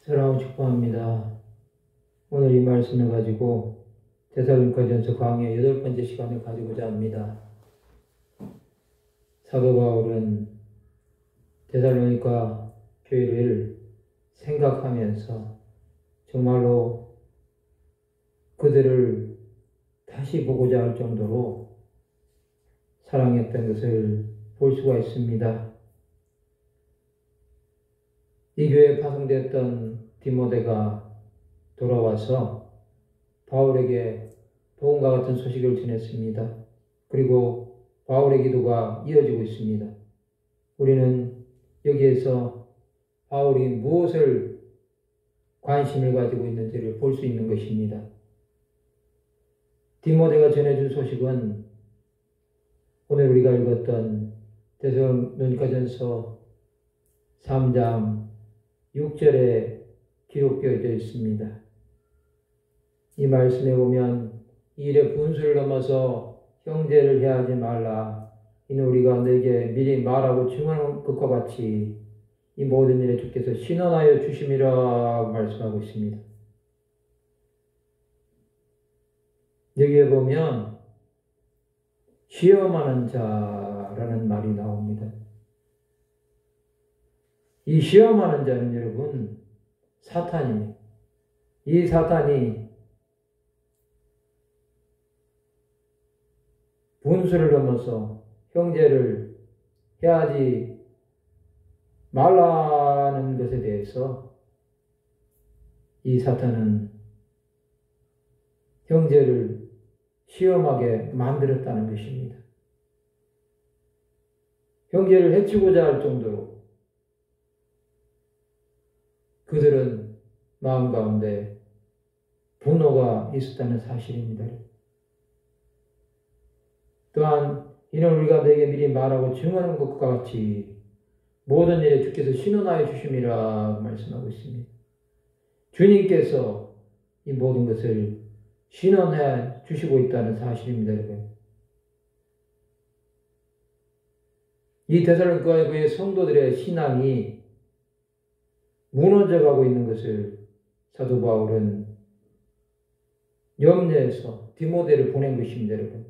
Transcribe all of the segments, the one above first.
사랑하고 축복합니다. 오늘 이 말씀을 가지고 데살로니가전서 강의 8번째 시간을 가지고자 합니다. 사도 바울은 데살로니가 교회를 생각하면서 정말로 그들을 다시 보고자 할 정도로 사랑했던 것을 볼 수가 있습니다. 이 교회에 파송되었던 디모데가 돌아와서 바울에게 복음과 같은 소식을 전했습니다. 그리고 바울의 기도가 이어지고 있습니다. 우리는 여기에서 바울이 무엇을 관심을 가지고 있는지를 볼 수 있는 것입니다. 디모데가 전해준 소식은 오늘 우리가 읽었던 데살로니가전서 3장 6절에 기록되어져 있습니다. 이 말씀에 보면 이 일의 분수를 넘어서 형제를 해하지 말라. 이는 우리가 너에게 미리 말하고 증언한 것과 같이 이 모든 일에 주께서 신원하여 주심이라 말씀하고 있습니다. 여기에 보면 시험하는 자라는 말이 나옵니다. 이 시험하는 자는 여러분 사탄입니다. 이 사탄이 분수를 넘어서 형제를 해하지 말라는 것에 대해서 이 사탄은 형제를 시험하게 만들었다는 것입니다. 형제를 해치고자 할 정도로 그들은 마음 가운데 분노가 있었다는 사실입니다. 또한 이는 우리가 너에게 미리 말하고 증언한 것과 같이 모든 일에 주께서 신원하여 주심이라 말씀하고 있습니다. 주님께서 이 모든 것을 신원해 주시고 있다는 사실입니다. 여러분. 이 데살로니가 교회 성도들의 신앙이 무너져가고 있는 것을 사도 바울은 염려해서 디모데를 보낸 것입니다. 여러분.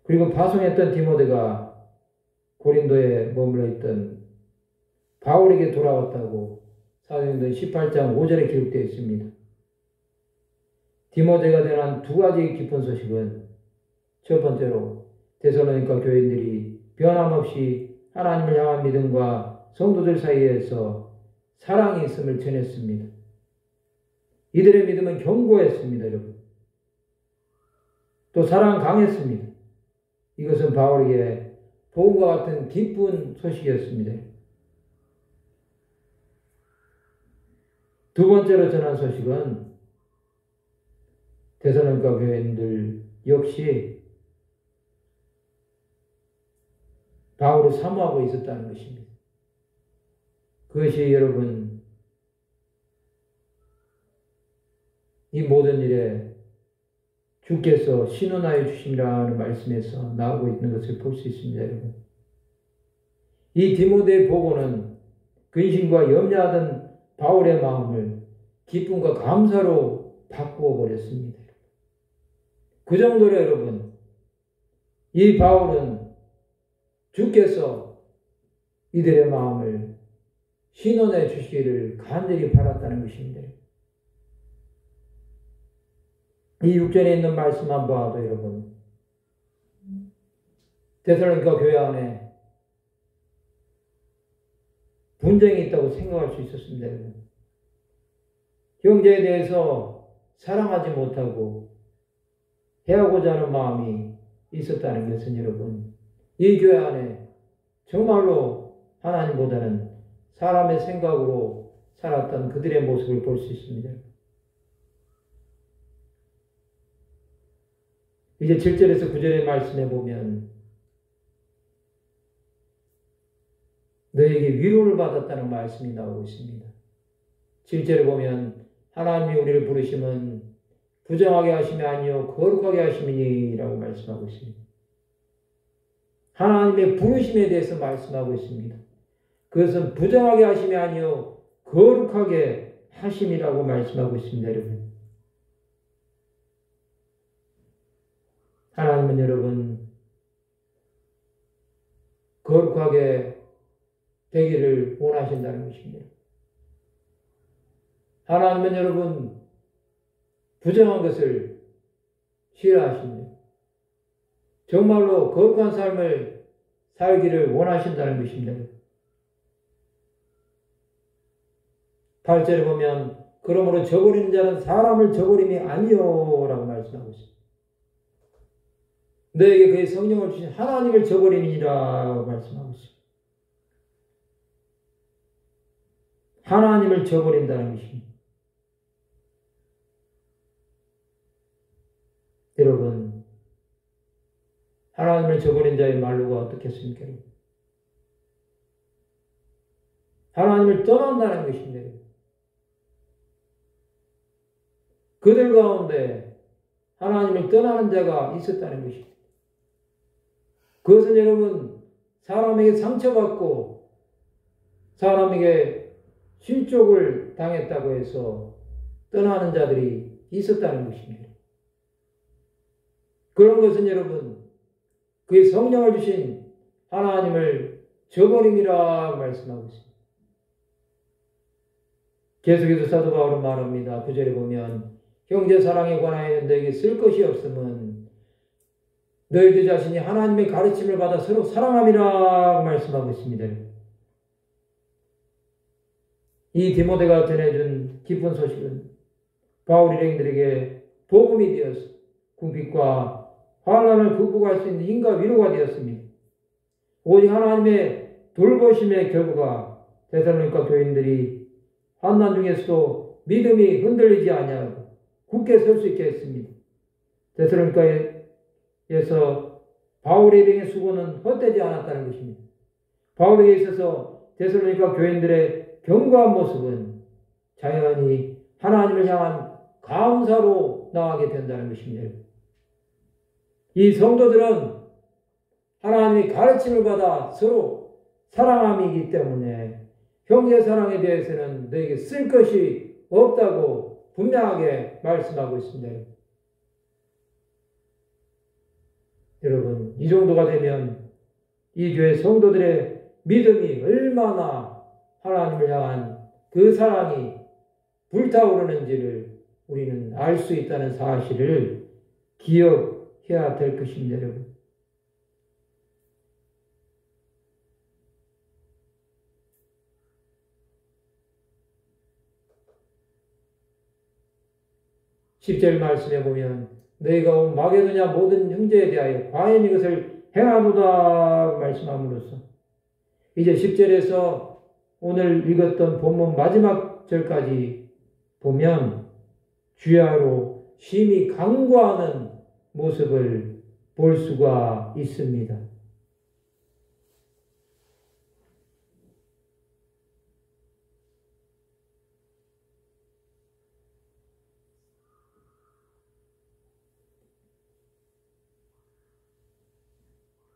그리고 파송했던 디모데가 고린도에 머물러 있던 바울에게 돌아왔다고 사도행전 18장 5절에 기록되어 있습니다. 디모데가 전한 두 가지 깊은 소식은 첫 번째로 데살로니가 교인들이 변함없이 하나님을 향한 믿음과 성도들 사이에서 사랑이 있음을 전했습니다. 이들의 믿음은 견고했습니다. 여러분. 또 사랑 강했습니다. 이것은 바울에게 복음과 같은 기쁜 소식이었습니다. 두 번째로 전한 소식은 데살로니가 교인들 역시 바울을 사모하고 있었다는 것입니다. 그것이 여러분 이 모든 일에 주께서 신원하여 주심이라는 말씀에서 나오고 있는 것을 볼 수 있습니다. 여러분. 이 디모데의 보고는 근심과 염려하던 바울의 마음을 기쁨과 감사로 바꾸어 버렸습니다. 그 정도로 여러분 이 바울은 주께서 이들의 마음을 신원해 주시기를 간절히 바랐다는 것입니다. 이 6절에 있는 말씀만 봐도 여러분 데살로니가 교회 안에 분쟁이 있다고 생각할 수 있었습니다. 여러분. 형제에 대해서 사랑하지 못하고 해하고자 하는 마음이 있었다는 것은 여러분 이 교회 안에 정말로 하나님보다는 사람의 생각으로 살았던 그들의 모습을 볼 수 있습니다. 이제 7절에서 9절의 말씀에 보면 너에게 위로를 받았다는 말씀이 나오고 있습니다. 7절에 보면 하나님이 우리를 부르심은 부정하게 하심이 아니요 거룩하게 하심이니라고 말씀하고 있습니다. 하나님의 부르심에 대해서 말씀하고 있습니다. 그것은 부정하게 하심이 아니요 거룩하게 하심이라고 말씀하고 있습니다, 여러분. 하나님은 여러분 거룩하게 되기를 원하신다는 것입니다. 하나님은 여러분 부정한 것을 싫어하십니다. 정말로 거룩한 삶을 살기를 원하신다는 것입니다. 8절에 보면 그러므로 저버리는 자는 사람을 저버림이 아니요라고 말씀하고 있습니다. 너에게 그의 성령을 주신 하나님을 저버림이니라 말씀하고 있습니다. 하나님을 저버린다는 것입니다. 여러분, 하나님을 저버린 자의 말로가 어떻겠습니까? 하나님을 떠난다는 것입니다. 그들 가운데 하나님을 떠나는 자가 있었다는 것입니다. 그것은 여러분 사람에게 상처받고 사람에게 실족을 당했다고 해서 떠나는 자들이 있었다는 것입니다. 그런 것은 여러분 그의 성령을 주신 하나님을 저버림이라 말씀하고 있습니다. 계속해서 사도 바울은 말합니다. 9절에 보면 형제 사랑에 관하여 너에게 쓸 것이 없음은 너희들 자신이 하나님의 가르침을 받아 서로 사랑함이라고 말씀하고 있습니다. 이 디모데가 전해준 기쁜 소식은 바울 일행들에게 복음이 되어서 궁핍과 환난을 극복할 수 있는 힘과 위로가 되었습니다. 오직 하나님의 돌보심의 결과가 데살로니가 교인들이 환난 중에서도 믿음이 흔들리지 아니하고 굳게 설 수 있게 했습니다. 데살로니가에서 바울의 일행의 수고는 헛되지 않았다는 것입니다. 바울에게 있어서 데살로니가 교인들의 견고한 모습은 자연히 하나님을 향한 감사로 나아가게 된다는 것입니다. 이 성도들은 하나님의 가르침을 받아 서로 사랑함이기 때문에 형제 사랑에 대해서는 너에게 쓸 것이 없다고 분명하게 말씀하고 있습니다. 여러분, 이 정도가 되면 이 교회 성도들의 믿음이 얼마나 하나님을 향한 그 사랑이 불타오르는지를 우리는 알 수 있다는 사실을 기억해야 될 것입니다, 여러분. (10절) 말씀에 보면 너희가 온 마게도냐 모든 형제에 대하여 과연 이것을 행하노다 말씀함으로써 이제 10절에서 오늘 읽었던 본문 마지막 절까지 보면 주야로 심히 간구하는 모습을 볼 수가 있습니다.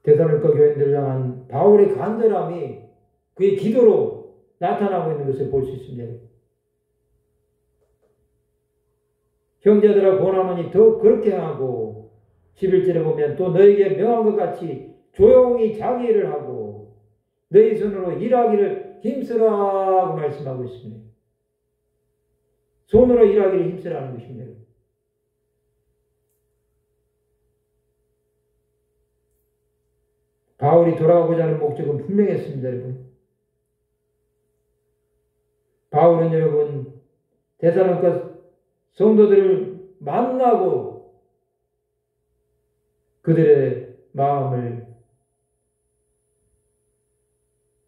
데살로니가 교인들을 향한 바울의 간절함이 그의 기도로 나타나고 있는 것을 볼 수 있습니다. 형제들아 권하노니 더 그렇게 하고 11절에 보면 또 너에게 명한 것 같이 조용히 자기 일을 하고 너희 손으로 일하기를 힘쓰라고 말씀하고 있습니다. 손으로 일하기를 힘쓰라는 것입니다. 바울이 돌아가고자 하는 목적은 분명했습니다, 여러분. 바울은 여러분 데살로니가 성도들을 만나고 그들의 마음을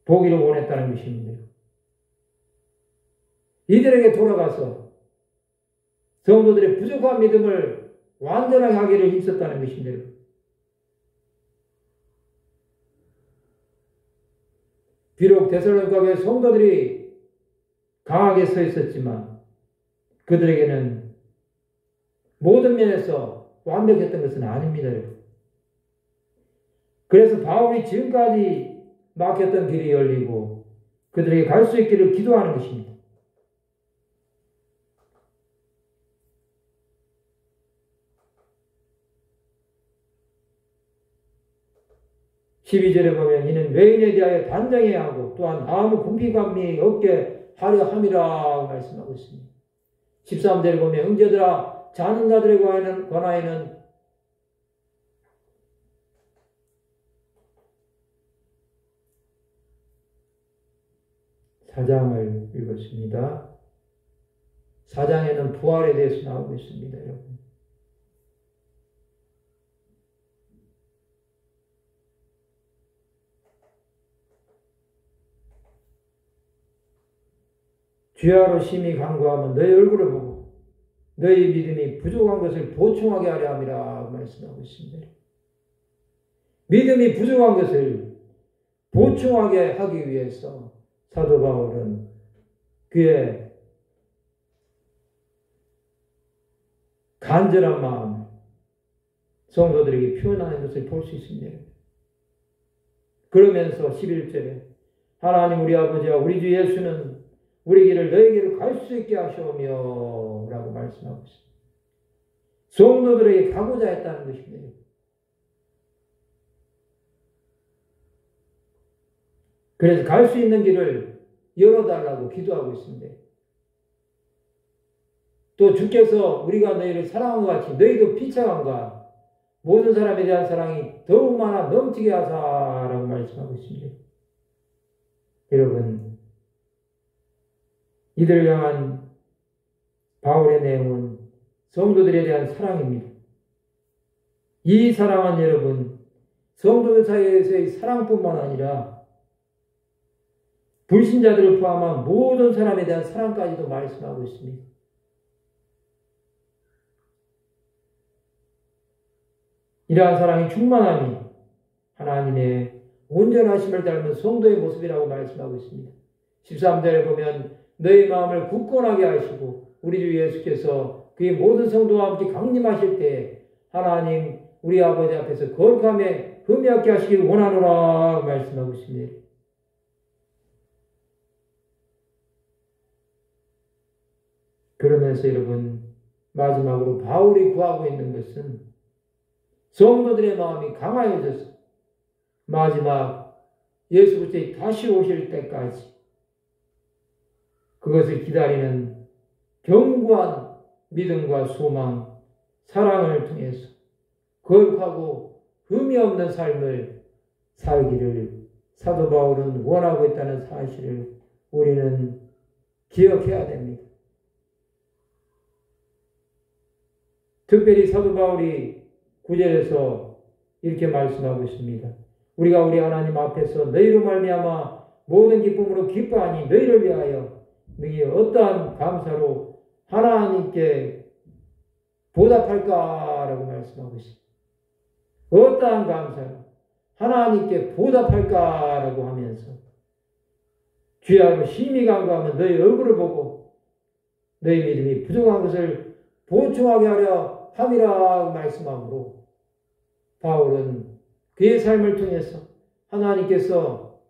보기를 원했다는 것입니다. 이들에게 돌아가서 성도들의 부족한 믿음을 완전하게 하기를 힘썼다는 것입니다. 비록 데살로니가 교회 성도들이 강하게 서 있었지만 그들에게는 모든 면에서 완벽했던 것은 아닙니다. 그래서 바울이 지금까지 막혔던 길이 열리고 그들에게 갈 수 있기를 기도하는 것입니다. 12절에 보면 이는 외인에 대하여 단정해야 하고 또한 아무 궁핍감이 없게 하려 함이라 말씀하고 있습니다. 13절에 보면 형제들아 자는 자들에 관하여는 사장을 읽었습니다. 사장에는 부활에 대해서 나오고 있습니다. 여러분. 주야로 심히 간구하면 너희 얼굴을 보고 너희 믿음이 부족한 것을 보충하게 하려 함이라 말씀하고 있습니다. 믿음이 부족한 것을 보충하게 하기 위해서 사도 바울은 그의 간절한 마음을 성도들에게 표현하는 것을 볼 수 있습니다. 그러면서 11절에 하나님 우리 아버지와 우리 주 예수는 우리 길을 너희에게로 갈 수 있게 하시오며 라고 말씀하고 있습니다. 성도들에게 가고자 했다는 것입니다. 그래서 갈 수 있는 길을 열어달라고 기도하고 있습니다. 또 주께서 우리가 너희를 사랑한 것 같이 너희도 비참함과 모든 사람에 대한 사랑이 더욱 많아 넘치게 하사라고 말씀하고 있습니다. 여러분, 이들을 향한 바울의 내용은 성도들에 대한 사랑입니다. 이 사랑은 여러분, 성도들 사이에서의 사랑뿐만 아니라 불신자들을 포함한 모든 사람에 대한 사랑까지도 말씀하고 있습니다. 이러한 사랑이 충만함이 하나님의 온전하심을 닮은 성도의 모습이라고 말씀하고 있습니다. 13절에 보면 너희 마음을 굳건하게 하시고 우리 주 예수께서 그의 모든 성도와 함께 강림하실 때 하나님 우리 아버지 앞에서 거룩함에 흠이없게 하시길 원하노라 말씀하고 있습니다. 그러면서 여러분 마지막으로 바울이 구하고 있는 것은 성도들의 마음이 강하여져서 마지막 예수 그리스도의 다시 오실 때까지 그것을 기다리는 견고한 믿음과 소망, 사랑을 통해서 거룩하고 흠이 없는 삶을 살기를 사도 바울은 원하고 있다는 사실을 우리는 기억해야 됩니다. 특별히 사도 바울이 9절에서 이렇게 말씀하고 있습니다. 우리가 우리 하나님 앞에서 너희로 말미암아 모든 기쁨으로 기뻐하니 너희를 위하여 너희 어떠한 감사로 하나님께 보답할까라고 말씀하고 있습니다. 어떠한 감사로 하나님께 보답할까라고 하면서 주야로 심히 간구하면 너희 얼굴을 보고 너희 믿음이 부족한 것을 보충하게 하려 함이라 말씀하므로 바울은 그의 삶을 통해서 하나님께서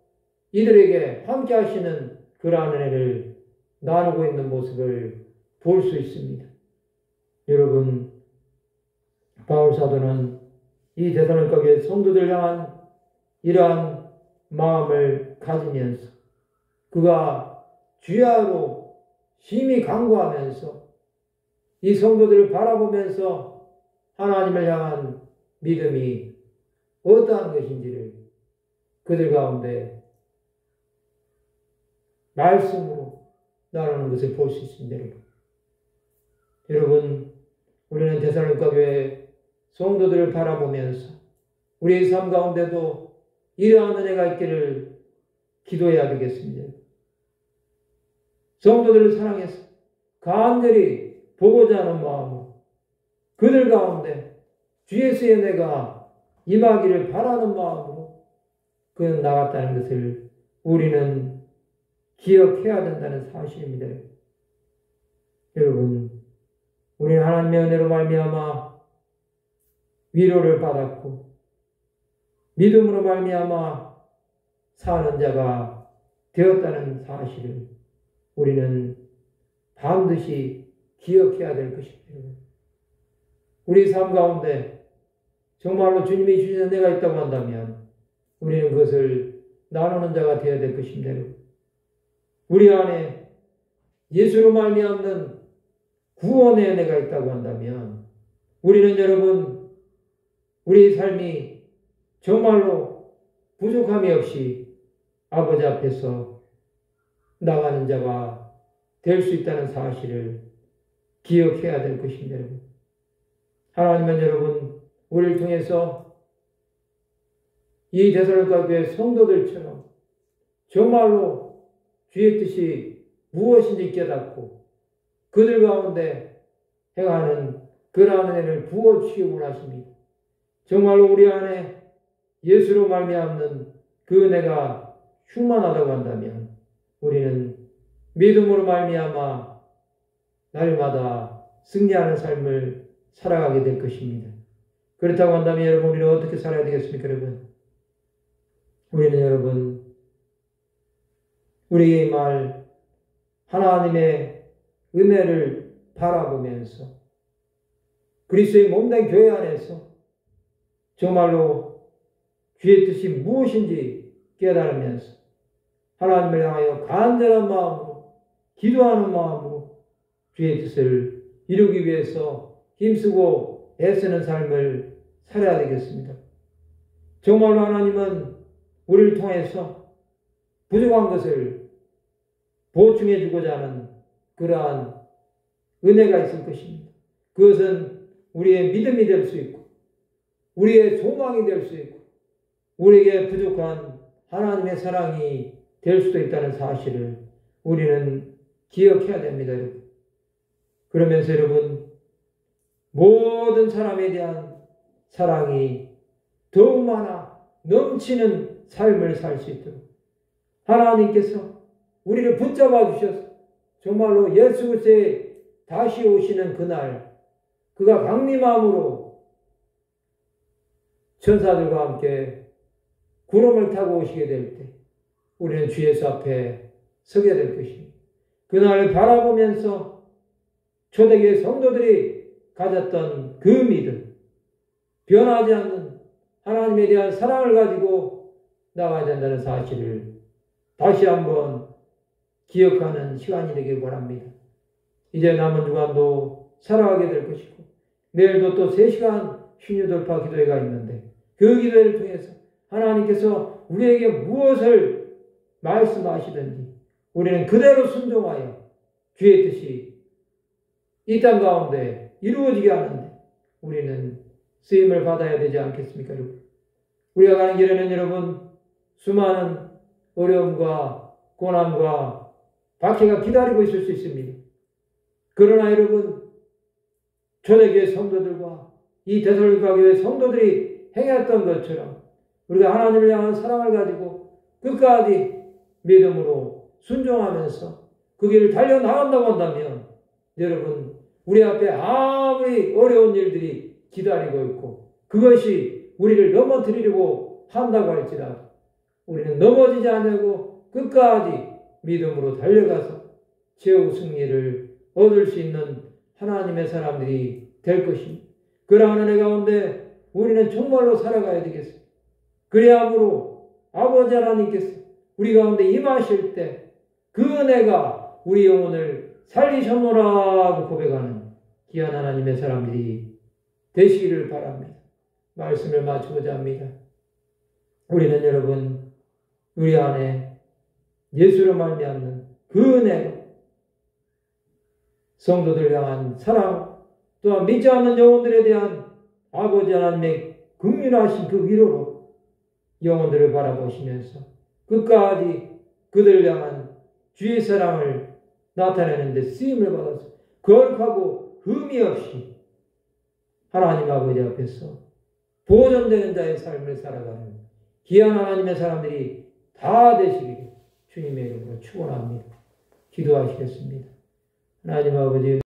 이들에게 함께 하시는 그러한 은혜를 나누고 있는 모습을 볼 수 있습니다. 여러분, 바울 사도는 이 데살로니가 교회 성도들 향한 이러한 마음을 가지면서 그가 주야로 심히 간구하면서 이 성도들을 바라보면서 하나님을 향한 믿음이 어떠한 것인지를 그들 가운데 말씀으로 나누는 것을 볼 수 있습니다. 여러분, 우리는 데살로니가 교회 성도들을 바라보면서 우리의 삶 가운데도 이러한 은혜가 있기를 기도해야 되겠습니다. 성도들을 사랑해서 간절히 보고자 하는 마음으로 그들 가운데 주 예수의 은혜가 임하기를 바라는 마음으로 그는 나갔다는 것을 우리는 기억해야 된다는 사실입니다. 여러분, 우리는 하나님의 은혜로 말미암아 위로를 받았고 믿음으로 말미암아 사는 자가 되었다는 사실을 우리는 반드시 기억해야 될 것입니다. 우리 삶 가운데 정말로 주님이 주시는 은혜가 있다고 한다면 우리는 그것을 나누는 자가 되어야 될 것입니다. 우리 안에 예수로 말미암는 구원의 은혜가 있다고 한다면 우리는 여러분 우리의 삶이 정말로 부족함이 없이 아버지 앞에서 나가는 자가 될 수 있다는 사실을 기억해야 될 것입니다. 여러분. 하나님은 여러분 우리를 통해서 이 데살로니가 교회 성도들처럼 정말로 주의 뜻이 무엇인지 깨닫고 그들 가운데 행하는 그러한 은혜를 부어주시기 원하십니다. 정말로 우리 안에 예수로 말미암는 그 은혜가 충만하다고 한다면 우리는 믿음으로 말미암아 날마다 승리하는 삶을 살아가게 될 것입니다. 그렇다고 한다면 여러분 우리는 어떻게 살아야 되겠습니까? 여러분 우리는 여러분 우리의 말 하나님의 은혜를 바라보면서 그리스도의 몸된 교회 안에서 정말로 주의 뜻이 무엇인지 깨달으면서 하나님을 향하여 간절한 마음으로 기도하는 마음으로 주의 뜻을 이루기 위해서 힘쓰고 애쓰는 삶을 살아야 되겠습니다. 정말로 하나님은 우리를 통해서 부족한 것을 보충해 주고자 하는 그러한 은혜가 있을 것입니다. 그것은 우리의 믿음이 될 수 있고 우리의 소망이 될 수 있고 우리에게 부족한 하나님의 사랑이 될 수도 있다는 사실을 우리는 기억해야 됩니다. 여러분. 그러면서 여러분 모든 사람에 대한 사랑이 더욱 많아 넘치는 삶을 살 수 있도록 하나님께서 우리를 붙잡아 주셔서 정말로 예수 그리스도의 다시 오시는 그날 그가 강림함으로 천사들과 함께 구름을 타고 오시게 될 때 우리는 주 예수 앞에 서게 될 것입니다. 그날을 바라보면서 초대교회 성도들이 가졌던 그 믿음, 변하지 않는 하나님에 대한 사랑을 가지고 나가야 된다는 사실을 다시 한번 기억하는 시간이 되길 바랍니다. 이제 남은 주간도 살아가게 될 것이고 내일도 또 3시간 신유 돌파 기도회가 있는데 그 기도회를 통해서 하나님께서 우리에게 무엇을 말씀하시든지 우리는 그대로 순종하여 주의 뜻이 이 땅 가운데 이루어지게 하는데 우리는 쓰임을 받아야 되지 않겠습니까, 여러분? 우리가 가는 길에는 여러분 수많은 어려움과 고난과 박해가 기다리고 있을 수 있습니다. 그러나 여러분 초대교회 성도들과 이 데살로니가 교회 성도들이 행했던 것처럼 우리가 하나님을 향한 사랑을 가지고 끝까지 믿음으로 순종하면서 그 길을 달려나간다고 한다면 여러분 우리 앞에 아무리 어려운 일들이 기다리고 있고 그것이 우리를 넘어뜨리려고 한다고 할지라도 우리는 넘어지지 않고 끝까지 믿음으로 달려가서 최후 승리를 얻을 수 있는 하나님의 사람들이 될 것입니다. 그러한 은혜 가운데 우리는 정말로 살아가야 되겠습니다. 그래야므로 아버지 하나님께서 우리 가운데 임하실 때 그 은혜가 우리 영혼을 살리셨노라고 고백하는 귀한 하나님의 사람들이 되시기를 바랍니다. 말씀을 마치고자 합니다. 우리는 여러분 우리 안에 예수로 말미암는 그 은혜로 성도들 향한 사랑 또한 믿지 않는 영혼들에 대한 아버지 하나님의 긍휼하신 그 위로로 영혼들을 바라보시면서 끝까지 그들을 향한 주의 사랑을 나타내는 데 쓰임을 받아서 거룩하고 흠이 없이 하나님 아버지 앞에서 보존되는 자의 삶을 살아가는 귀한 하나님의 사람들이 다 되시기를 주님의 이름으로 축원합니다. 기도하시겠습니다. 하나님 아버지